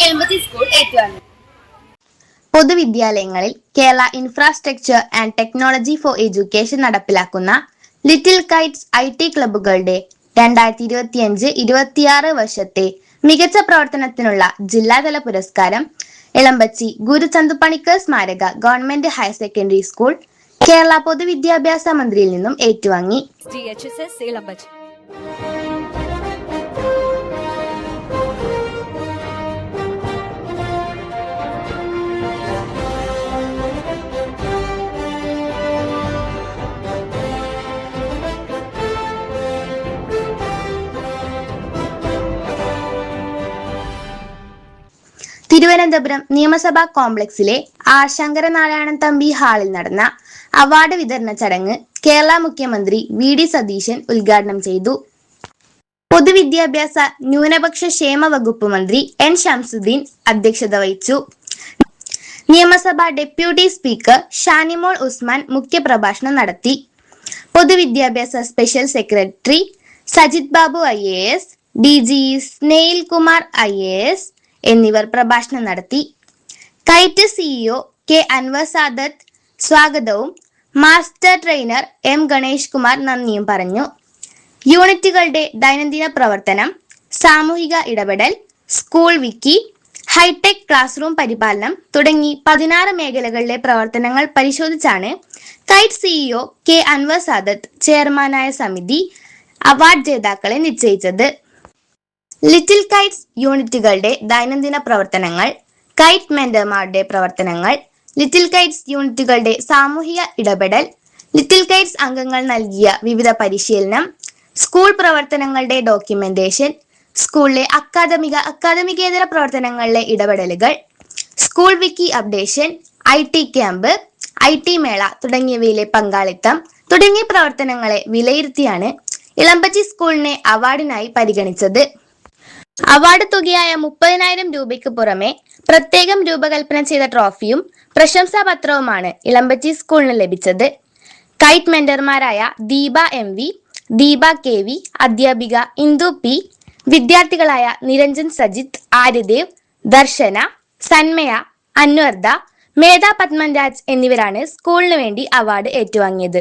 Elambachi school ഏറ്റുവാങ്ങി. പൊതുവിദ്യാലയങ്ങളിൽ Kerala infrastructure and technology for education നടപ്പിലാക്കുന്ന ലിറ്റിൽ കൈറ്റ്സ് IT ക്ലബ്ബുകളുടെ 2025-26 വർഷത്തെ മികച്ച പ്രവർത്തനത്തിനുള്ള ജില്ലാതല പുരസ്കാരം എളമ്പച്ചി ഗുരുചന്ദ് പണിക്കർ സ്മാരക government higher secondary school Kerala പൊതുവിദ്യാഭ്യാസ മന്ത്രിയിൽ നിന്നും ഏറ്റുവാങ്ങി. തിരുവനന്തപുരം നിയമസഭാ കോംപ്ലക്സിലെ ആർ ശങ്കരനാരായണൻ തമ്പി ഹാളിൽ നടന്ന അവാർഡ് വിതരണ ചടങ്ങ് കേരള മുഖ്യമന്ത്രി VD സതീശൻ ഉദ്ഘാടനം ചെയ്തു. പൊതുവിദ്യാഭ്യാസ ന്യൂനപക്ഷ ക്ഷേമ വകുപ്പ് മന്ത്രി N ഷംസുദ്ദീൻ അധ്യക്ഷത വഹിച്ചു. നിയമസഭാ ഡെപ്യൂട്ടി സ്പീക്കർ ഷാനിമോൾ ഉസ്മാൻ മുഖ്യപ്രഭാഷണം നടത്തി. പൊതുവിദ്യാഭ്യാസ special secretary Sajith Babu IAS, DG Snehil Kumar IAS എന്നിവർ പ്രഭാഷണം നടത്തി. കൈറ്റ് CEO K അൻവർ സാദത്ത് സ്വാഗതവും master trainer M Ganesh Kumar നന്ദിയും പറഞ്ഞു. യൂണിറ്റുകളുടെ ദൈനംദിന പ്രവർത്തനം, സാമൂഹിക ഇടപെടൽ, school wiki, hitech classroom പരിപാലനം തുടങ്ങി 16 മേഖലകളിലെ പ്രവർത്തനങ്ങൾ പരിശോധിച്ചാണ് കൈറ്റ് CEO K അൻവർ സാദത്ത് ചെയർമാനായ സമിതി അവാർഡ് ജേതാക്കളെ നിശ്ചയിച്ചത്. ലിറ്റിൽ കൈറ്റ്സ് യൂണിറ്റുകളുടെ ദൈനംദിന പ്രവർത്തനങ്ങൾ, കൈറ്റ് മെന്റർമാരുടെ പ്രവർത്തനങ്ങൾ, ലിറ്റിൽ കൈറ്റ്സ് യൂണിറ്റുകളുടെ സാമൂഹിക ഇടപെടൽ, ലിറ്റിൽ കൈറ്റ്സ് അംഗങ്ങൾ നൽകിയ വിവിധ പരിശീലനം, സ്കൂൾ പ്രവർത്തനങ്ങളുടെ ഡോക്യുമെന്റേഷൻ, സ്കൂളിലെ അക്കാദമികേതര പ്രവർത്തനങ്ങളിലെ ഇടപെടലുകൾ, school Vicky updation, IT camp, IT മേള തുടങ്ങിയവയിലെ പങ്കാളിത്തം തുടങ്ങിയ പ്രവർത്തനങ്ങളെ വിലയിരുത്തിയാണ് ഇളമ്പച്ചി സ്കൂളിനെ അവാർഡിനായി പരിഗണിച്ചത്. അവാർഡ് തുകയായ 30,000 രൂപയ്ക്ക് പുറമെ പ്രത്യേകം രൂപകൽപ്പന ചെയ്ത ട്രോഫിയും പ്രശംസാപത്രവുമാണ് ഇളമ്പച്ചി സ്കൂളിന് ലഭിച്ചത്. കൈറ്റ് മെന്റർമാരായ ദീപ MV, ദീപ KV, അധ്യാപിക ഇന്ദു P, വിദ്യാർത്ഥികളായ നിരഞ്ജൻ സജിത്ത്, ആര്യദേവ്, ദർശന, സന്മയ, അന്വർദ, മേധ പത്മൻരാജ് എന്നിവരാണ് സ്കൂളിന് വേണ്ടി അവാർഡ് ഏറ്റുവാങ്ങിയത്.